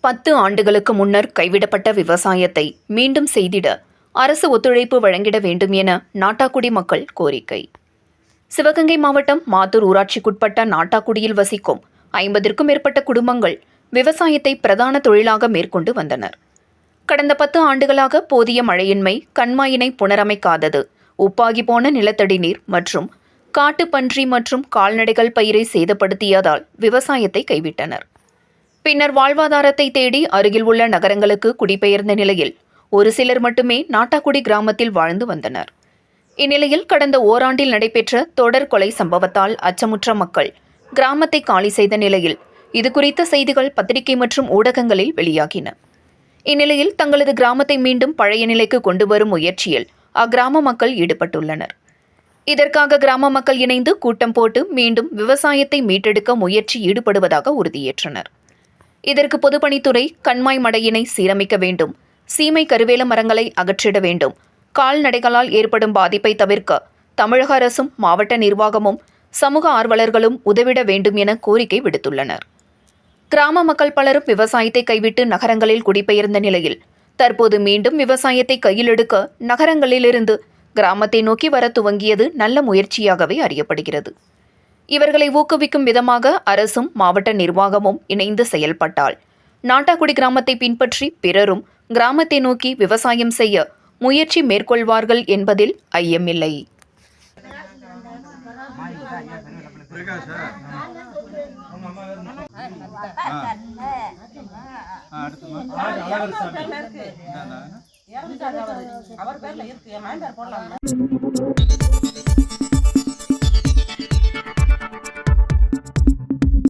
10 ஆண்டுகளுக்கு முன்னர் கைவிடப்பட்ட விவசாயத்தை மீண்டும் செய்திட அரசு ஒத்துழைப்பு வழங்கிட வேண்டும் என நாட்டாக்குடி மக்கள் கோரிக்கை. சிவகங்கை மாவட்டம் மாத்தூர் ஊராட்சிக்குட்பட்ட நாட்டாக்குடியில் வசிக்கும் 50க்கும் மேற்பட்ட குடும்பங்கள் விவசாயத்தை பிரதான தொழிலாக மேற்கொண்டு வந்தனர். கடந்த 10 ஆண்டுகளாக போதிய மழையின்மை, கண்மாயினை புனரமைக்காதது, உப்பாகி போன நிலத்தடி நீர் மற்றும் காட்டுப்பன்றி மற்றும் கால்நடைகள் பயிரை சேதப்படுத்தியதால் விவசாயத்தை கைவிட்டனர். பின்னர் வாழ்வாதாரத்தை தேடி அருகில் உள்ள நகரங்களுக்கு குடிபெயர்ந்த நிலையில் ஒரு சிலர் மட்டுமே நாட்டாக்குடி கிராமத்தில் வாழ்ந்து வந்தனர். இந்நிலையில் கடந்த ஓராண்டில் நடைபெற்ற தொடர் கொலை சம்பவத்தால் அச்சமுற்ற மக்கள் கிராமத்தை காலி செய்த நிலையில் இதுகுறித்த செய்திகள் பத்திரிகை மற்றும் ஊடகங்களில் வெளியாகின. இந்நிலையில் தங்களது கிராமத்தை மீண்டும் பழைய நிலைக்கு கொண்டு வரும் முயற்சியில் அக்கிராம மக்கள் ஈடுபட்டுள்ளனர். இதற்காக கிராம மக்கள் இணைந்து கூட்டம் போட்டு மீண்டும் விவசாயத்தை மீட்டெடுக்க முயற்சி ஈடுபடுவதாக உறுதியேற்றனர். இதற்கு பொதுப்பணித்துறை கண்மாய் மடையினை சீரமைக்க வேண்டும், சீமை கருவேல மரங்களை அகற்றிட வேண்டும், கால்நடைகளால் ஏற்படும் பாதிப்பை தவிர்க்க தமிழக அரசும் மாவட்ட நிர்வாகமும் சமூக ஆர்வலர்களும் உதவிட வேண்டும் என கோரிக்கை விடுத்துள்ளனர். கிராம மக்கள் பலரும் விவசாயத்தை கைவிட்டு நகரங்களில் குடிபெயர்ந்த நிலையில் தற்போது மீண்டும் விவசாயத்தை கையில் எடுக்க நகரங்களிலிருந்து கிராமத்தை நோக்கி வர துவங்கியது நல்ல முயற்சியாகவே அறியப்படுகிறது. இவர்களை ஊக்குவிக்கும் விதமாக அரசும் மாவட்ட நிர்வாகமும் இணைந்து செயல்பட்டால் நாட்டாக்குடி கிராமத்தை பின்பற்றி பிறரும் கிராமத்தை நோக்கி விவசாயம் செய்ய முயற்சி மேற்கொள்வார்கள் என்பதில் ஐயமில்லை. அவர் பேர்ல இருக்கு.